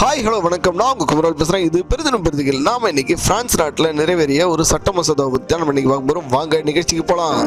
Hi hello வணக்கம். நான் உங்க குமரல் பேசுறேன். இது பெரிதும் பெரிதுகள். நாம இன்னைக்கு பிரான்ஸ் நாட்டில் நிறைவேறிய ஒரு சட்ட மசோதாவை பற்றி தான் நம்ம இன்னைக்கு பார்க்க போறோம். வாங்க நிகழ்ச்சிக்கு போலாம்.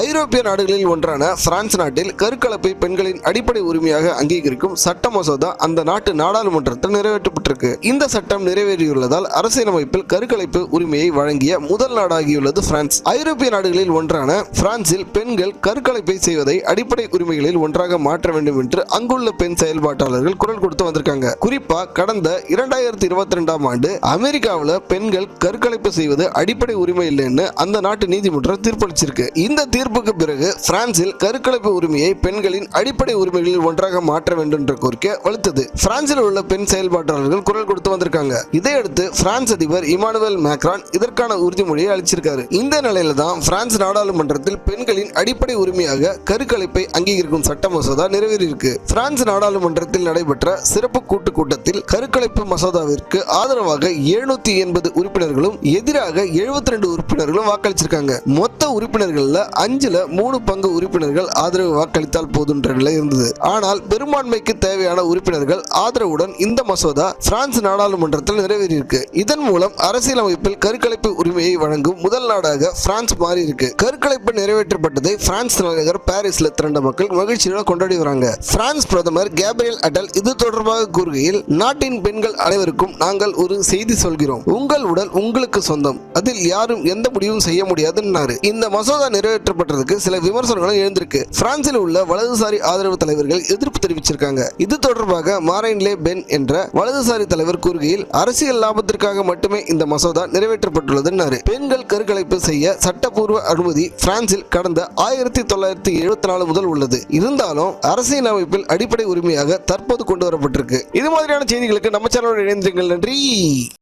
ஐரோப்பிய நாடுகளில் ஒன்றான பிரான்ஸ் நாட்டில் கருக்கலப்பை பெண்களின் அடிப்படை உரிமையாக அங்கீகரிக்கும் சட்ட மசோதா அந்த நாட்டு நாடாளுமன்றத்தில் நிறைவேற்றப்பட்டிருக்கு. இந்த சட்டம் நிறைவேறியுள்ளதால் அரசியலமைப்பில் கருக்கலைப்பு உரிமையை வழங்கிய முதல் நாடாகியுள்ளது பிரான்ஸ். ஐரோப்பிய நாடுகளில் ஒன்றான பிரான்சில் பெண்கள் கருக்கலைப்பை செய்வதை அடிப்படை உரிமைகளில் ஒன்றாக மாற்ற வேண்டும் என்று அங்குள்ள பெண் செயல்பாட்டாளர்கள் குரல் கொடுத்து வந்திருக்காங்க. குறிப்பா கடந்த 2022ஆம் ஆண்டு அமெரிக்காவில் பெண்கள் கருக்கலைப்பு செய்வது அடிப்படை உரிமை இல்லைன்னு அந்த நாட்டு நீதிமன்றம் தீர்ப்பளிச்சிருக்கு. இந்த தீர்ப்புக்கு பிறகு பிரான்சில் கருக்கலைப்பு உரிமையை பெண்களின் அடிப்படை உரிமைகளில் ஒன்றாக மாற்ற வேண்டும் என்ற கோரிக்கை வலுத்தது. பிரான்சில் உள்ள பெண் செயல்பாட்டாளர்கள் குரல் கொடுத்து வந்திருக்காங்க. இதையடுத்து பிரான்ஸ் அதிபர் இமானுவேல் மேக்ரான் இதற்கான உறுதிமொழியை அளிச்சிருக்காரு. இந்த நிலையில தான் பிரான்ஸ் நாடாளுமன்றத்தில் பெண்களின் அடிப்படை உரிமையாக கருக்கலைப்பை அங்கீகரிக்கும் சட்ட மசோதா நிறைவேறியிருக்கு. பிரான்ஸ் நாடாளுமன்றத்தில் நடைபெற்ற சிறப்பு கூட்டத்தில் கருக்கலைப்பு மசோதாவிற்கு ஆதரவாக 780 உறுப்பினர்களும் எதிராக 72 உறுப்பினர்களும் வாக்களிச்சிருக்காங்க. மொத்த உறுப்பினர்கள்ல 5/3 பங்கு உறுப்பினர்கள் ஆதரவு வாக்களித்தால் போதுன்ற நிலை இருந்தது. ஆனால் பெரும்பான்மைக்கு தேவையான உறுப்பினர்கள் ஆதரவுடன் இந்த மசோதா பிரான்ஸ் நாடாளுமன்றத்தில் நிறைவேறியிருக்கு. இதன் மூலம் அரசியலமைப்பில் கருக்கலைப்பு உரிமையை வழங்கும் முதல் நாடாக பிரான்ஸ் மாறி இருக்கு. கருக்கலைப்பு நிறைவேற்றப்பட்டதை பிரான்ஸ் தலைநகர் பாரிஸ்ல திரண்ட மக்கள் மகிழ்ச்சியுடன் கொண்டாடி வராங்க. பிரான்ஸ் பிரதமர் கேப்ரியல் அட்டல் இது தொடர்பாக கூறுகையில், நாட்டின் பெண்கள் அனைவருக்கும் நாங்கள் ஒரு செய்தி சொல்கிறோம். உங்கள் உடல் உங்களுக்கு சொந்தம். அதில் யாரும் எந்த முடிவும் செய்ய முடியாதுன்னாரு. இந்த மசோதா நிறைவேற்றப்பட்டதுக்கு சில விமர்சனங்களும் எழுந்திருக்கு. பிரான்சில் உள்ள வலதுசாரி ஆதரவு தலைவர்கள் எதிர்ப்பு தெரிவிச்சிருக்காங்க. இது தொடர்பாக மாரைன் லே பென் என்ற வலதுசாரி தலைவர் கூறுகையில், அரசியல் லாபத்திற்காக மட்டுமே இந்த மசோதா நிறைவேற்றப்பட்டுள்ளது. பெண்கள் கருக்கலைப்பு செய்ய சட்டப்பூர்வ அனுமதி பிரான்சில் கடந்த 1974 முதல் உள்ளது. இருந்தாலும் அரசியலமைப்பில் அடிப்படை உரிமையாக தற்போது கொண்டு வரப்பட்டிருக்கு. இது மாதிரியான செய்திகளுக்கு நம்ம சேனலோட இணைந்திருங்கள். நன்றி.